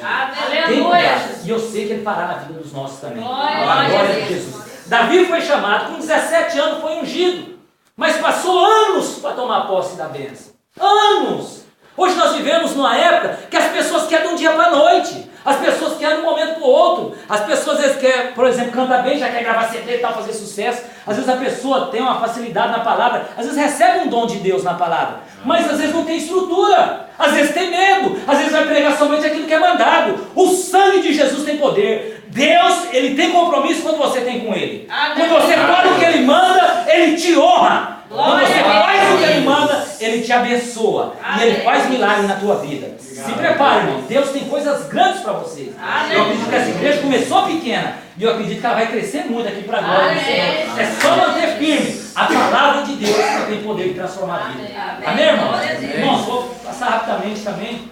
tem cuidado, e eu sei que Ele fará na vida dos nossos também, a glória de Jesus. Davi foi chamado, com 17 anos foi ungido, mas passou anos para tomar posse da bênção, anos. Hoje nós vivemos numa época que as pessoas querem de um dia para a noite. As pessoas querem de um momento para o outro. As pessoas às vezes querem, por exemplo, canta bem, já quer gravar CD e tal, fazer sucesso. Às vezes a pessoa tem uma facilidade na palavra. Às vezes recebe um dom de Deus na palavra. Mas às vezes não tem estrutura. Às vezes tem medo. Às vezes vai pregar somente aquilo que é mandado. O sangue de Jesus tem poder. Deus, Ele tem compromisso quando você tem com Ele. Quando você fala o que Ele manda, Ele te honra. Quando você faz o que Ele manda, Ele te abençoa. E Ele faz milagre na tua vida. Se prepare, irmão. Deus tem coisas grandes para vocês. Eu acredito que essa igreja começou pequena. E eu acredito que ela vai crescer muito aqui para a glória do Senhor. É só manter firme a palavra de Deus que tem poder de transformar a vida. Amém, irmãos? Irmãos, vou passar rapidamente também.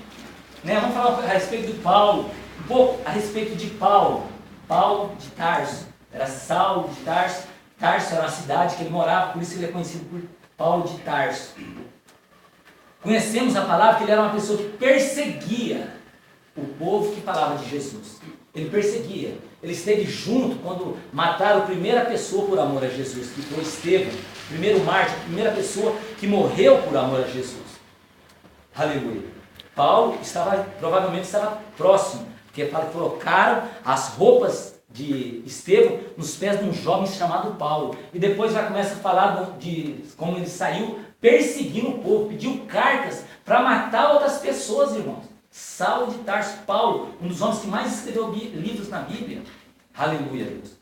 Né? Vamos falar a respeito de Paulo. Um pouco a respeito de Paulo. Paulo de Tarso. Era Saulo de Tarso. Tarso era uma cidade que ele morava, por isso ele é conhecido por Paulo de Tarso. Conhecemos a palavra que ele era uma pessoa que perseguia o povo que falava de Jesus. Ele perseguia. Ele esteve junto quando mataram a primeira pessoa por amor a Jesus, que foi Estevão, o primeiro mártir, a primeira pessoa que morreu por amor a Jesus. Aleluia. Paulo provavelmente estava próximo, porque fala que colocaram as roupas de Estevão nos pés de um jovem chamado Paulo. E depois vai começar a falar de como ele saiu perseguindo o povo, pediu cartas para matar outras pessoas, irmãos. Saulo de Tarso, Paulo, um dos homens que mais escreveu livros na Bíblia. Aleluia, Deus.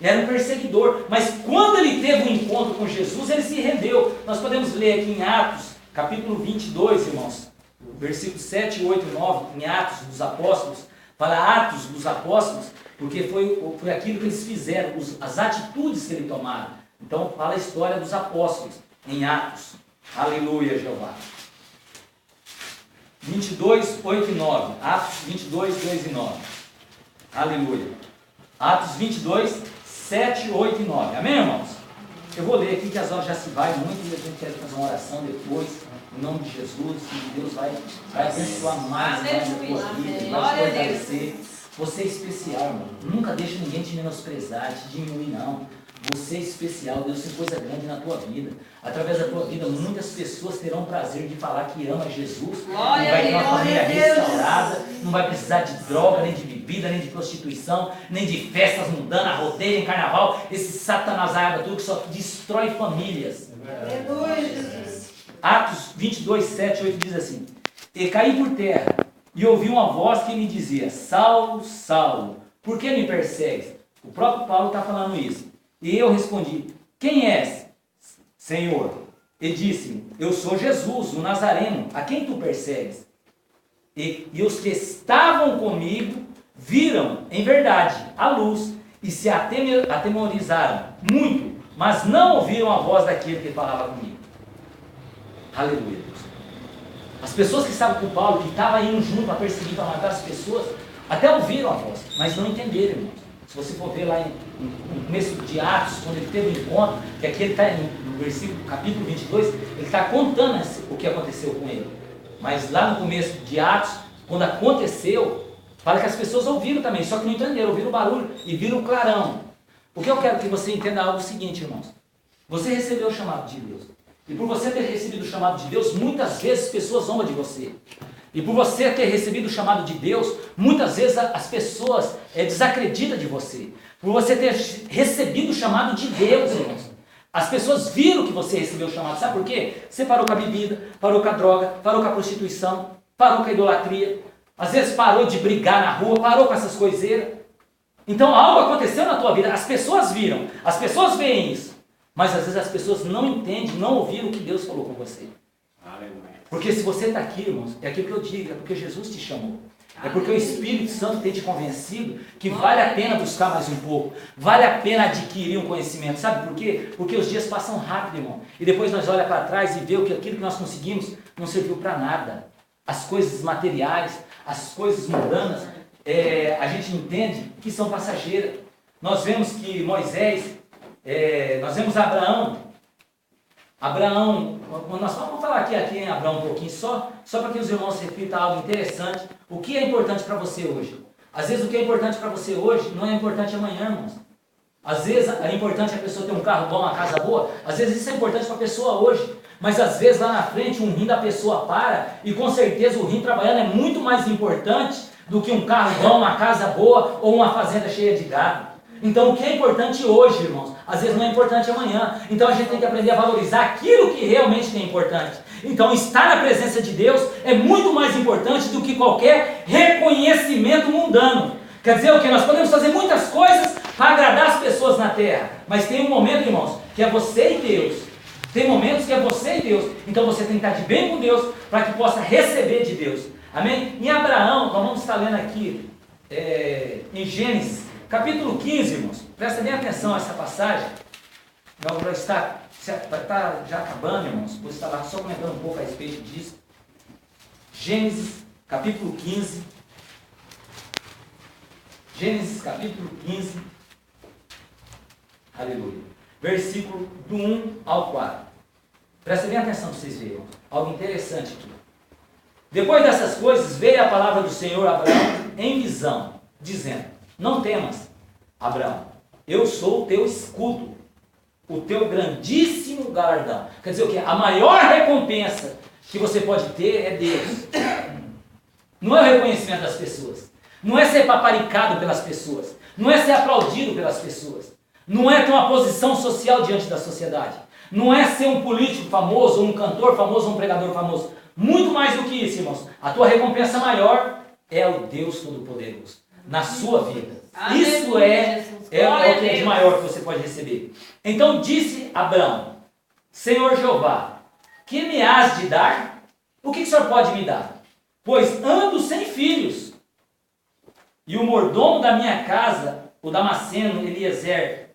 Era um perseguidor, mas quando ele teve um encontro com Jesus, ele se rendeu. Nós podemos ler aqui em Atos, capítulo 22, irmãos, versículos 7, 8 e 9, em Atos dos Apóstolos. Fala Atos dos Apóstolos, porque foi aquilo que eles fizeram, as atitudes que eles tomaram. Então fala a história dos apóstolos em Atos. Aleluia, Jeová. 22, 8 e 9. Atos 22, 2 e 9. Aleluia. Atos 22, 7, 8 e 9. Amém, irmãos? Eu vou ler aqui que as horas já se vai muito e a gente quer fazer uma oração depois, em nome de Jesus, que Deus vai abençoar mais a tua vida, vai te fortalecer. Você é especial, irmão. Nunca deixe ninguém te menosprezar, te diminuir, não. Você é especial, Deus tem coisa grande na tua vida. Através da tua vida, muitas pessoas terão o prazer de falar que ama Jesus. E vai ter uma família restaurada, não vai precisar de droga, nem de bebida, nem de prostituição, nem de festas mundanas, rodeio, em carnaval. Esse satanásaiada tudo que só destrói famílias. Atos 22, 7, 8 diz assim: E caí por terra, e ouvi uma voz que me dizia: Saulo, Saulo, por que me persegues? O próprio Paulo está falando isso. E eu respondi: Quem és, Senhor? E disse-me: Eu sou Jesus, o Nazareno, a quem tu persegues? E os que estavam comigo viram, em verdade, a luz e se atemorizaram muito, mas não ouviram a voz daquele que falava comigo. Aleluia, Deus. As pessoas que estavam com Paulo, que estavam indo junto para perseguir, para matar as pessoas, até ouviram a voz, mas não entenderam, irmãos. Se você for ver lá no começo de Atos, quando ele teve um encontro, que aqui ele está no versículo, capítulo 22, ele está contando o que aconteceu com ele. Mas lá no começo de Atos, quando aconteceu, fala que as pessoas ouviram também, só que não entenderam, ouviram o barulho e viram o clarão. O que eu quero que você entenda é algo seguinte, irmãos. Você recebeu o chamado de Deus. E por você ter recebido o chamado de Deus, muitas vezes as pessoas zombam de você. E por você ter recebido o chamado de Deus, muitas vezes as pessoas desacreditam de você. Por você ter recebido o chamado de Deus, irmãos. As pessoas viram que você recebeu o chamado. Sabe por quê? Você parou com a bebida, parou com a droga, parou com a prostituição, parou com a idolatria. Às vezes parou de brigar na rua, parou com essas coiseiras. Então algo aconteceu na tua vida. As pessoas viram, as pessoas veem isso. Mas às vezes as pessoas não entendem, não ouviram o que Deus falou com você. Porque se você está aqui, irmãos, é aquilo que eu digo, é porque Jesus te chamou. É porque o Espírito Santo tem te convencido que vale a pena buscar mais um pouco. Vale a pena adquirir um conhecimento. Sabe por quê? Porque os dias passam rápido, irmão. E depois nós olhamos para trás e vemos que aquilo que nós conseguimos não serviu para nada. As coisas materiais, as coisas mundanas, a gente entende que são passageiras. Nós vemos que Moisés, nós vemos Abraão, nós vamos falar aqui em Abraão um pouquinho, só para que os irmãos repitam algo interessante. O que é importante para você hoje? Às vezes o que é importante para você hoje não é importante amanhã, irmãos. Às vezes é importante a pessoa ter um carro bom, uma casa boa, às vezes isso é importante para a pessoa hoje. Mas às vezes lá na frente um rim da pessoa para, e com certeza o rim trabalhando é muito mais importante do que um carro bom, uma casa boa ou uma fazenda cheia de gado. Então o que é importante hoje, irmãos, às vezes não é importante amanhã. Então a gente tem que aprender a valorizar aquilo que realmente é importante. Então estar na presença de Deus é muito mais importante do que qualquer reconhecimento mundano. Quer dizer o que? Nós podemos fazer muitas coisas para agradar as pessoas na terra. Mas tem um momento, irmãos, que é você e Deus. Tem momentos que é você e Deus. Então você tem que estar de bem com Deus para que possa receber de Deus. Amém? Em Abraão, nós vamos estar lendo aqui em Gênesis, capítulo 15, irmãos. Presta bem atenção a essa passagem. Nós vamos estar já acabando, irmãos. Vou estar lá só comentando um pouco a respeito disso. Gênesis, capítulo 15. Gênesis, capítulo 15. Aleluia. Versículo do 1 ao 4. Presta bem atenção para vocês verem. Algo interessante aqui. Depois dessas coisas, veio a palavra do Senhor a Abraão em visão, dizendo: não temas, Abraão, eu sou o teu escudo, o teu grandíssimo galardão. Quer dizer o quê? A maior recompensa que você pode ter é Deus. Não é o reconhecimento das pessoas. Não é ser paparicado pelas pessoas. Não é ser aplaudido pelas pessoas. Não é ter uma posição social diante da sociedade. Não é ser um político famoso, um cantor famoso, um pregador famoso. Muito mais do que isso, irmãos. A tua recompensa maior é o Deus Todo-Poderoso na sua vida. Isso é o que é de maior que você pode receber. Então disse Abraão: Senhor Jeová, que me has de dar? O que o Senhor pode me dar? Pois ando sem filhos. E o mordomo da minha casa, o Damasceno Eliezer,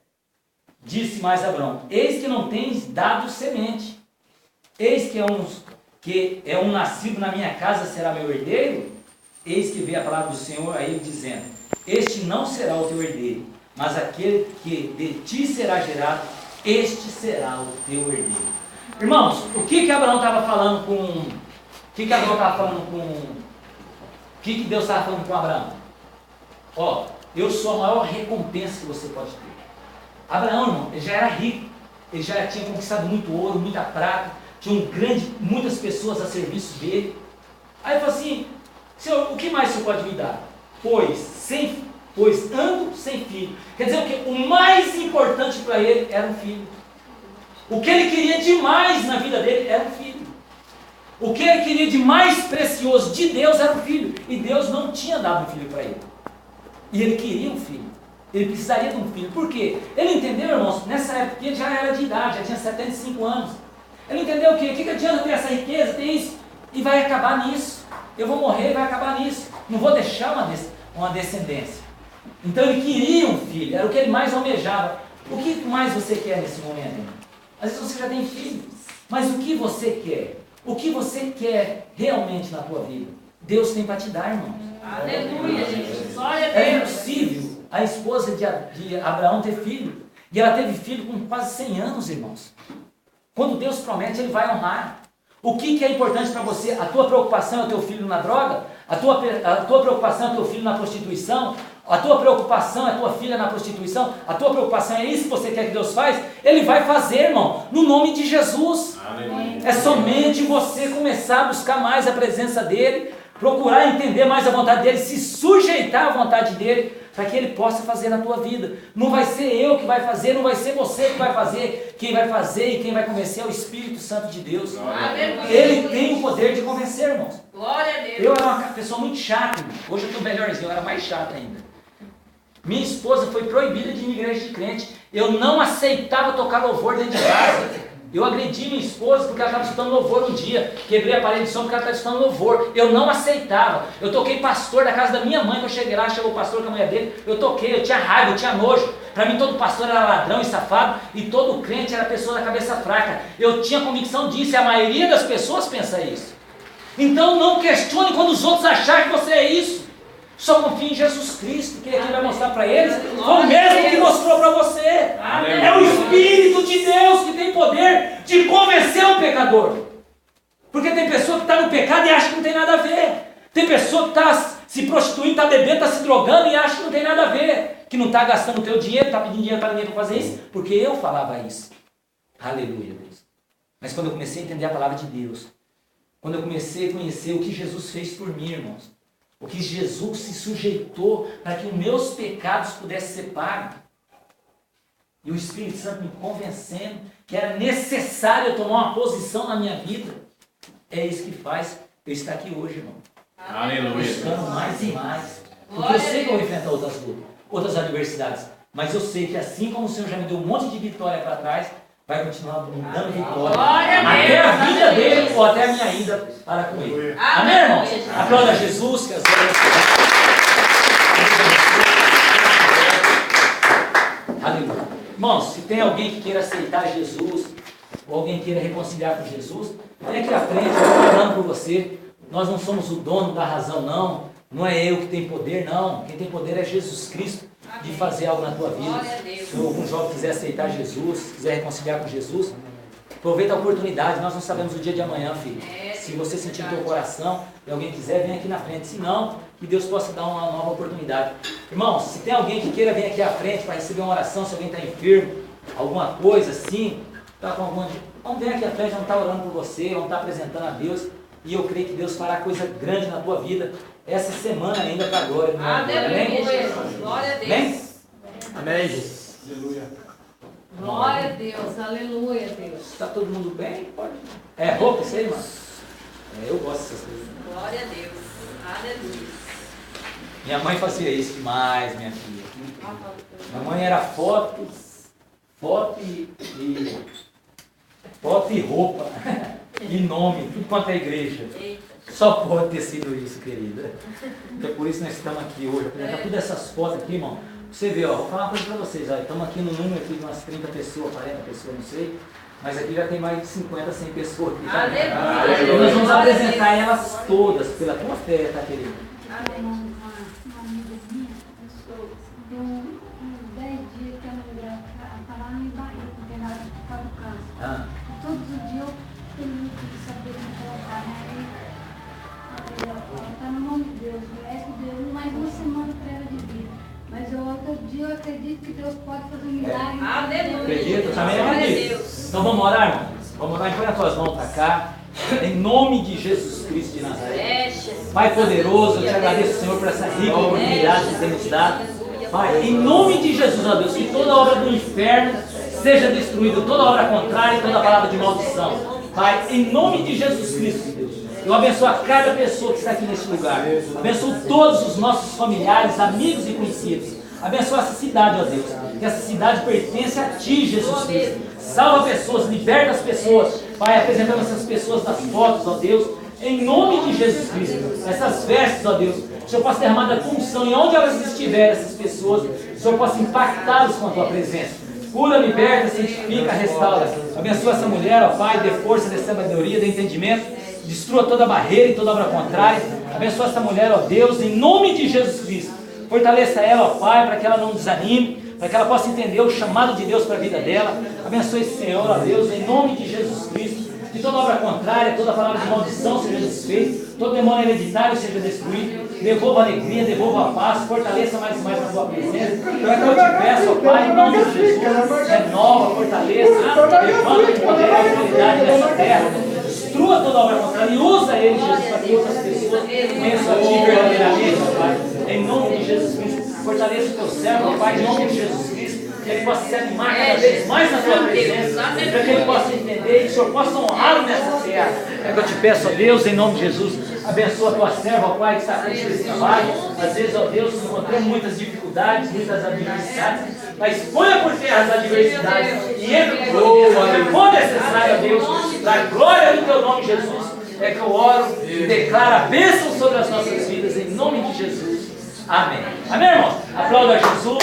disse mais a Abraão: eis que não tens dado semente. Eis que é um nascido na minha casa será meu herdeiro. Eis que veio a palavra do Senhor a ele dizendo: este não será o teu herdeiro, mas aquele que de ti será gerado, este será o teu herdeiro. Irmãos, o que Abraão estava falando com... O que Deus estava falando com Abraão? Ó, eu sou a maior recompensa que você pode ter. Abraão, irmão, ele já era rico, ele já tinha conquistado muito ouro, muita prata, tinha muitas pessoas a serviço dele. Aí ele falou assim: Senhor, o que mais o Senhor pode me dar? Pois ando sem filho. Quer dizer o quê? O mais importante para ele era um filho. O que ele queria demais na vida dele era um filho. O que ele queria de mais precioso de Deus era um filho. E Deus não tinha dado um filho para ele. E ele queria um filho. Ele precisaria de um filho. Por quê? Ele entendeu, irmãos, nessa época ele já era de idade, já tinha 75 anos. Ele entendeu o quê? O que adianta ter essa riqueza, ter isso? E vai acabar nisso. Eu vou morrer e vai acabar nisso. Não vou deixar uma descendência. Então ele queria um filho, era o que ele mais almejava. O que mais você quer nesse momento, irmão? Às vezes você já tem filho, mas o que você quer? O que você quer realmente na tua vida? Deus tem para te dar, irmão. Aleluia, Jesus. Glória a É Deus. impossível a esposa de Abraão ter filho. E ela teve filho com quase 100 anos, irmãos. Quando Deus promete, Ele vai honrar. O que é importante para você? A tua preocupação é o teu filho na droga? A tua preocupação é o teu filho na prostituição? A tua preocupação é a tua filha na prostituição? A tua preocupação é isso que você quer que Deus faça? Ele vai fazer, irmão, no nome de Jesus. Aleluia. É somente você começar a buscar mais a presença dEle, procurar entender mais a vontade dEle, se sujeitar à vontade dEle, para que Ele possa fazer na tua vida. Não vai ser eu que vai fazer, não vai ser você que vai fazer. Quem vai fazer e quem vai convencer é o Espírito Santo de Deus. Aleluia. Ele tem o poder de convencer, irmãos. Glória a Deus. Eu era uma pessoa muito chata, irmão. Hoje eu estou melhorzinho, eu era mais chata ainda. Minha esposa foi proibida de ir em igreja de crente. Eu não aceitava tocar louvor dentro de casa. Eu agredi minha esposa porque ela estava escutando louvor um dia. Quebrei a parede de som porque ela estava escutando louvor. Eu não aceitava. Eu toquei pastor da casa da minha mãe. Quando eu cheguei lá, chegou o pastor com a mulher dele. Eu toquei, eu tinha raiva, eu tinha nojo. Para mim todo pastor era ladrão e safado. E todo crente era pessoa da cabeça fraca. Eu tinha convicção disso e a maioria das pessoas pensa isso. Então não questione quando os outros acharem que você é isso. Só confie em Jesus Cristo, que Ele vai mostrar para eles. Foi o mesmo que mostrou para você. É o Espírito de Deus que tem poder de convencer o pecador. Porque tem pessoa que está no pecado e acha que não tem nada a ver. Tem pessoa que está se prostituindo, está bebendo, está se drogando e acha que não tem nada a ver. Que não está gastando o teu dinheiro, está pedindo dinheiro para ninguém para fazer isso. Porque eu falava isso. Aleluia, Deus. Mas quando eu comecei a entender a palavra de Deus, quando eu comecei a conhecer o que Jesus fez por mim, irmãos, o que Jesus se sujeitou para que os meus pecados pudessem ser pagos, e o Espírito Santo me convencendo que era necessário eu tomar uma posição na minha vida, é isso que faz eu estar aqui hoje, irmão. Aleluia. Buscando mais e mais. Porque eu sei que eu vou enfrentar outras lutas, outras adversidades, mas eu sei que assim como o Senhor já me deu um monte de vitória para trás, vai continuar me dando vitória. Até a vida dele ou até a minha ida para com ele. Amém, irmãos? Aplauda Jesus, que as Aleluia. Irmãos, se tem alguém que queira aceitar Jesus, ou alguém queira reconciliar com Jesus, vem aqui à frente, eu estou orando por você. Nós não somos o dono da razão, não. Não é eu que tenho poder, não. Quem tem poder é Jesus Cristo de fazer algo na tua vida. Se algum jovem quiser aceitar Jesus, quiser reconciliar com Jesus, aproveita a oportunidade. Nós não sabemos o dia de amanhã, filho. Se você sentir no teu coração e alguém quiser, vem aqui na frente. Se não, que Deus possa dar uma nova oportunidade. Irmãos, se tem alguém que queira vir aqui à frente para receber uma oração, se alguém está enfermo, alguma coisa assim, tá com alguma... vamos vir aqui à frente, vamos estar orando por você, vamos estar apresentando a Deus. E eu creio que Deus fará coisa grande na tua vida essa semana ainda para a glória do nome dele. Amém? Glória a Deus. Amém? Amém, Jesus. Aleluia. Glória a Deus, aleluia, Deus. Está todo mundo bem? Pode. É roupa isso aí, mano? Eu gosto dessas coisas. Glória a Deus. Aleluia. Minha mãe fazia isso demais, minha filha. Minha mãe era foto e roupa. E nome, tudo quanto é igreja. Só pode ter sido isso, querida. Então por isso nós estamos aqui hoje. Apresentar todas essas fotos aqui, irmão. Você vê, ó, vou falar uma coisa para vocês. Ó, estamos aqui no número aqui de umas 30 pessoas, 40 pessoas, não sei. Mas aqui já tem mais de 50, 100 pessoas aqui. Tá? Aleluia. E nós vamos apresentar elas todas, pela tua fé, tá, querida? Uma amiga minha, deu uns 10 dias que ela estava lá em Bahia, porque ela estava no câncer. Todos os dias eu tenho que saber me colocar, né? Aí ela está no nome de Deus, deu mais uma semana para ela de vida. Mas outro dia eu acredito que Deus pode fazer um milagre. Aleluia. Acredito, também Glória a acredito. Deus. Então vamos orar, irmão? Vamos orar, põe as tuas mãos para cá. Em nome de Jesus Cristo de Nazaré. Pai poderoso, eu te agradeço, Senhor, por essa rica oportunidade que temos dado. Pai, em nome de Jesus, ó Deus, que toda obra do inferno seja destruída, toda obra contrária e toda palavra de maldição. Pai, em nome de Jesus Cristo, Deus, eu abençoo a cada pessoa que está aqui neste lugar. Abençoo todos os nossos familiares, amigos e conhecidos. Abençoa essa cidade, ó Deus, que essa cidade pertence a Ti, Jesus Cristo. Salva pessoas, liberta as pessoas. Pai, apresentamos essas pessoas das fotos, ó Deus, em nome de Jesus Cristo. Essas vestes, ó Deus, o Senhor possa derramar da tua unção, e onde elas estiverem, essas pessoas, o Senhor possa impactá-los com a tua presença. Cura, liberta, santifica, restaura. Abençoa essa mulher, ó Pai, dê força, dê sabedoria, dê entendimento. Destrua toda barreira e toda obra contrária. Abençoa essa mulher, ó Deus, em nome de Jesus Cristo. Fortaleça ela, ó Pai, para que ela não desanime, para que ela possa entender o chamado de Deus para a vida dela. Abençoe esse Senhor, ó Deus, em nome de Jesus Cristo. Que toda obra contrária, toda palavra de maldição seja desfeita, todo demônio hereditário seja destruído. Devolva a alegria, devolva a paz, fortaleça mais e mais na tua presença. Então é que eu te peço, ó Pai, em nome de Jesus, renova, fortaleça, levanta o poder e a autoridade nessa terra. Destrua toda obra contrária e usa ele, Jesus, para que outras pessoas conheçam a ti verdadeiramente, ó Pai. Em nome de Jesus Cristo, fortaleça o teu servo, ó Pai, em nome de Jesus Cristo. Que ele possa se animar cada vez mais na tua presença, para que ele possa entender e que o Senhor possa honrá-lo nessa terra. É que eu te peço, ó Deus, em nome de Jesus, abençoa a tua serva, ó Pai, que está frente desse trabalho. Às vezes, ó Deus, encontramos muitas dificuldades, muitas adversidades, mas ponha por terra as adversidades e entra com glória. Se for necessário, ó Deus, da glória do teu nome, Jesus, é que eu oro e declaro a bênção sobre as nossas vidas, em nome de Jesus. Amém. Amém, irmão? Aplauda a Jesus.